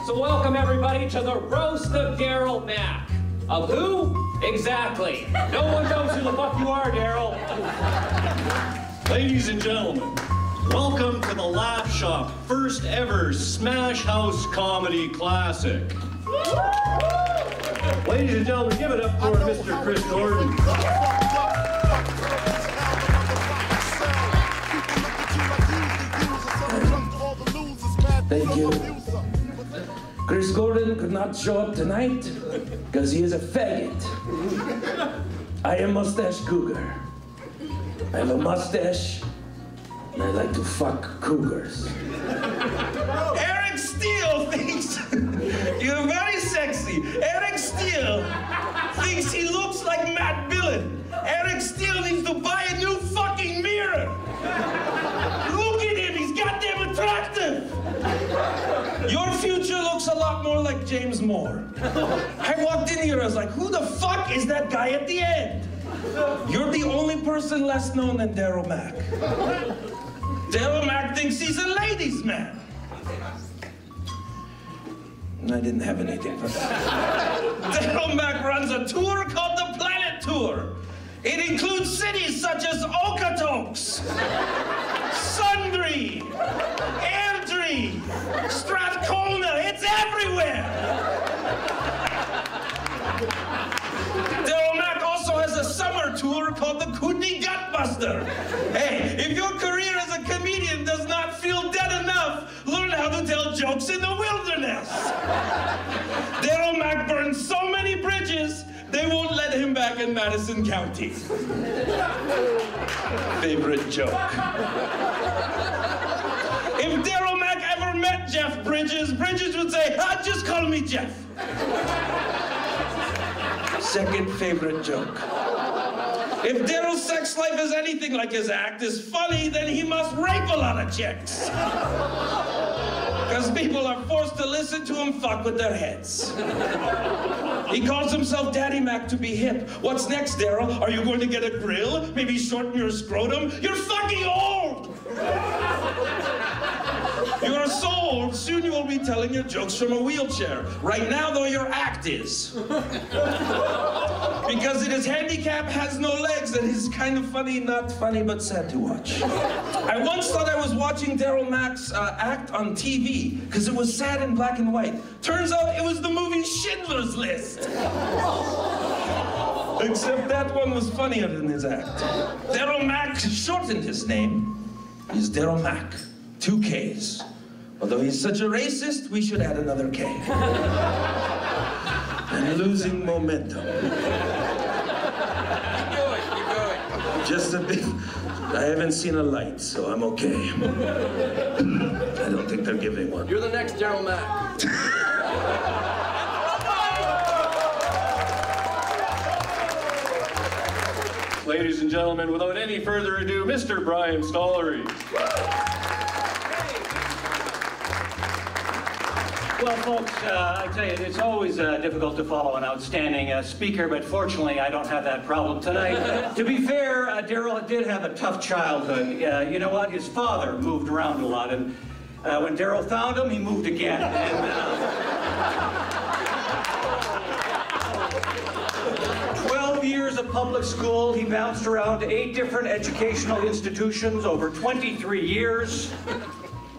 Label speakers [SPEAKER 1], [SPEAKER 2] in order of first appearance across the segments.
[SPEAKER 1] So welcome everybody to the roast of Daryl Makk. Of who? Exactly. No one knows who the fuck you are, Daryl.
[SPEAKER 2] Ladies and gentlemen, welcome to the Laugh Shop, first ever Smash House Comedy Classic. Ladies and gentlemen, give it up for Mr. Chris Gordon.
[SPEAKER 3] Thank you. Chris Gordon could not show up tonight because he is a faggot. I am Mustache Cougar. I have a mustache and I like to fuck cougars.
[SPEAKER 4] Eric Steele thinks you're very sexy. Eric Steele thinks he looks like Matt Billon. Eric Steele needs to buy a new fucking mirror. Look at him, he's goddamn attractive. Your future looks a lot more like James Moore. I walked in here, I was like, who the fuck is that guy at the end? You're the only person less known than Daryl Makk. Daryl Makk thinks he's a ladies' man. I didn't have anything for that. Daryl Makk runs a tour called the Planet Tour. It includes cities such as Okotoks, Sundre, Airdrie, Strathcona. It's everywhere. Daryl Makk also has a summer tour called the Kootenai Gutbuster. Hey, if your career as a comedian does not feel dead enough, learn how to tell jokes in the wilderness. Daryl Makk burned so many bridges, they won't let him back in Madison County. Favorite joke. If Daryl Makk ever met Jeff Bridges, Bridges would say, just call me Jeff. Second favorite joke. If Daryl's sex life is anything like his act is funny, then he must rape a lot of chicks. Because people are forced to listen to him fuck with their heads. He calls himself Daddy Makk to be hip. What's next, Daryl? Are you going to get a grill? Maybe shorten your scrotum? You're fucking old! You are so old, soon you will be telling your jokes from a wheelchair. Right now, though, your act is. Because his handicap has no legs and he's kind of funny, not funny, but sad to watch. I once thought I was watching Daryl Mack's act on TV because it was sad in black and white. Turns out it was the movie Schindler's List. Except that one was funnier than his act. Daryl Makk shortened his name. He's Daryl Makk. 2 Ks. Although he's such a racist, we should add another K. I'm losing momentum. Keep going.
[SPEAKER 3] Just a bit. I haven't seen a light, so I'm okay. I don't think they're giving one.
[SPEAKER 4] You're the next Daryl Makk.
[SPEAKER 2] Ladies and gentlemen, without any further ado, Mr. Brian Stollery.
[SPEAKER 5] Well, folks, I tell you, it's always difficult to follow an outstanding speaker, but fortunately, I don't have that problem tonight. To be fair, Daryl did have a tough childhood. You know what? His father moved around a lot, and when Daryl found him, he moved again. And, 12 years of public school, he bounced around to 8 different educational institutions over 23 years.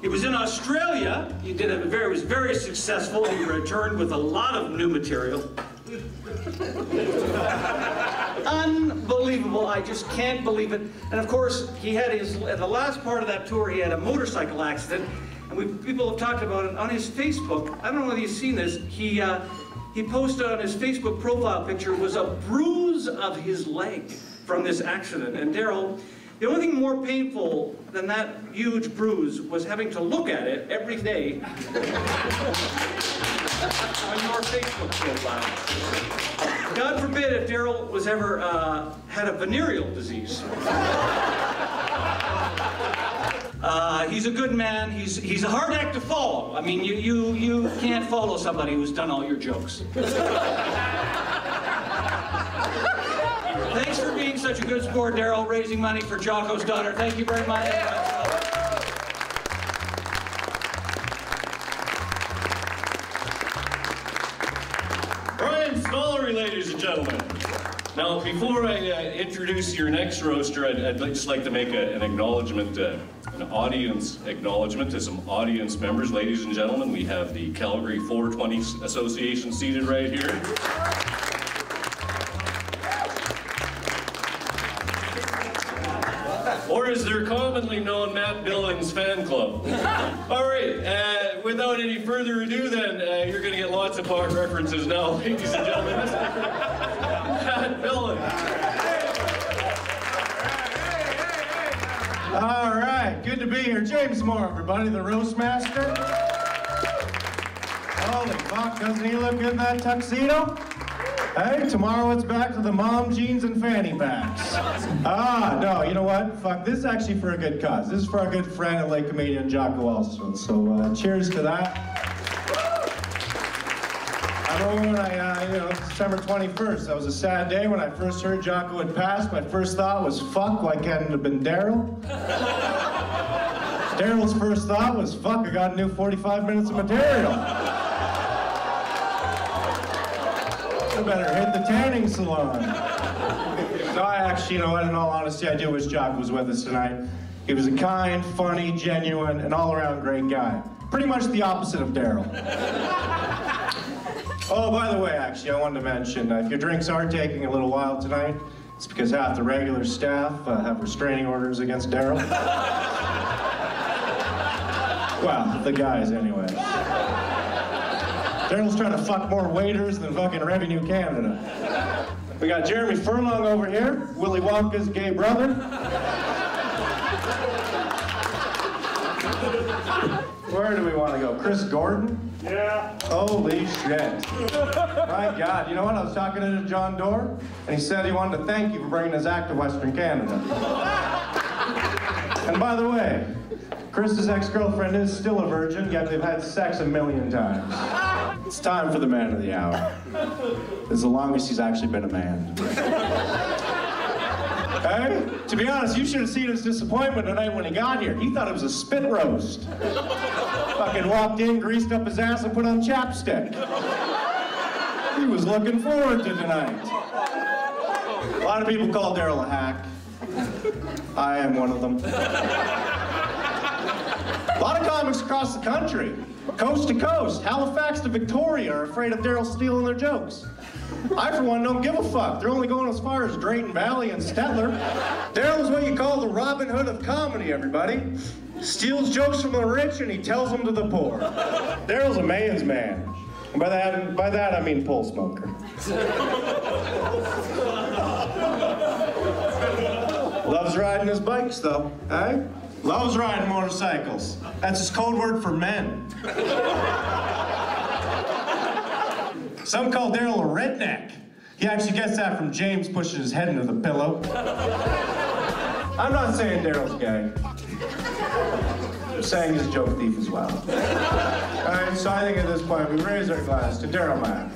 [SPEAKER 5] He was in Australia. He was very successful. He returned with a lot of new material. Unbelievable. I just can't believe it. And of course, he had at the last part of that tour, he had a motorcycle accident. And people have talked about it on his Facebook. I don't know whether you've seen this. He posted on his Facebook profile picture was a bruise of his leg from this accident. And Daryl, the only thing more painful than that huge bruise was having to look at it every day on your Facebook profile. God forbid if Daryl was ever had a venereal disease. He's a good man. He's a hard act to follow. I mean, you can't follow somebody who's done all your jokes. Thanks for being such a good sport, Daryl, raising money for JOCKO's daughter. Thank you very much.
[SPEAKER 2] ladies and gentlemen. Now, before I introduce your next roaster, I'd just like to make an acknowledgement, an audience acknowledgement to some audience members. Ladies and gentlemen, we have the Calgary 420 Association seated right here. Or as they're commonly known, Matt Billon's fan club. All right, without any further ado then, you're going to get lots of park references now, ladies and gentlemen. Matt Billon.
[SPEAKER 6] All right, good to be here. James Moore, everybody, the roast master. Holy fuck, doesn't he look good in that tuxedo? Hey, tomorrow it's back to the mom jeans and fanny packs. No, you know what? Fuck, this is actually for a good cause. This is for our good friend and late comedian JOCKO ALSTON. So cheers to that. I remember when December 21st, that was a sad day when I first heard JOCKO had passed. My first thought was, fuck, why can't it have been Daryl? Daryl's first thought was, fuck, I got a new 45 minutes of material. I better hit the tanning salon. No, I actually, you know what, in all honesty, I do wish JOCKO was with us tonight. He was a kind, funny, genuine, and all-around great guy. Pretty much the opposite of Daryl. Oh, by the way, actually, I wanted to mention, if your drinks are taking a little while tonight, it's because half the regular staff have restraining orders against Daryl. Well, the guys, anyway. Daryl's trying to fuck more waiters than fucking Revenue Canada. We got Jeremy Furlong over here, Willy Wonka's gay brother. Where do we want to go? Chris Gordon? Yeah. Holy shit. My God, you know what? I was talking to John Doerr, and he said he wanted to thank you for bringing his act to Western Canada. And by the way, Chris's ex-girlfriend is still a virgin, yet they've had sex 1,000,000 times. It's time for the man of the hour. It's the longest he's actually been a man. Hey, to be honest, you should have seen his disappointment tonight when he got here. He thought it was a spit roast. Fucking walked in, greased up his ass, and put on chapstick. He was looking forward to tonight. A lot of people call Daryl a hack. I am one of them. A lot of comics across the country, coast to coast, Halifax to Victoria, are afraid of Daryl stealing their jokes. I, for one, don't give a fuck. They're only going as far as Drayton Valley and Stettler. Daryl's what you call the Robin Hood of comedy, everybody. Steals jokes from the rich and he tells them to the poor. Daryl's a man's man. And by that I mean pole smoker. Loves riding his bikes, though, eh? Loves riding motorcycles. That's his code word for men. Some call Daryl a redneck. He actually gets that from James pushing his head into the pillow. I'm not saying Daryl's gay. I'm saying he's a joke thief as well. All right, so I think at this point we raise our glass to Daryl Makk.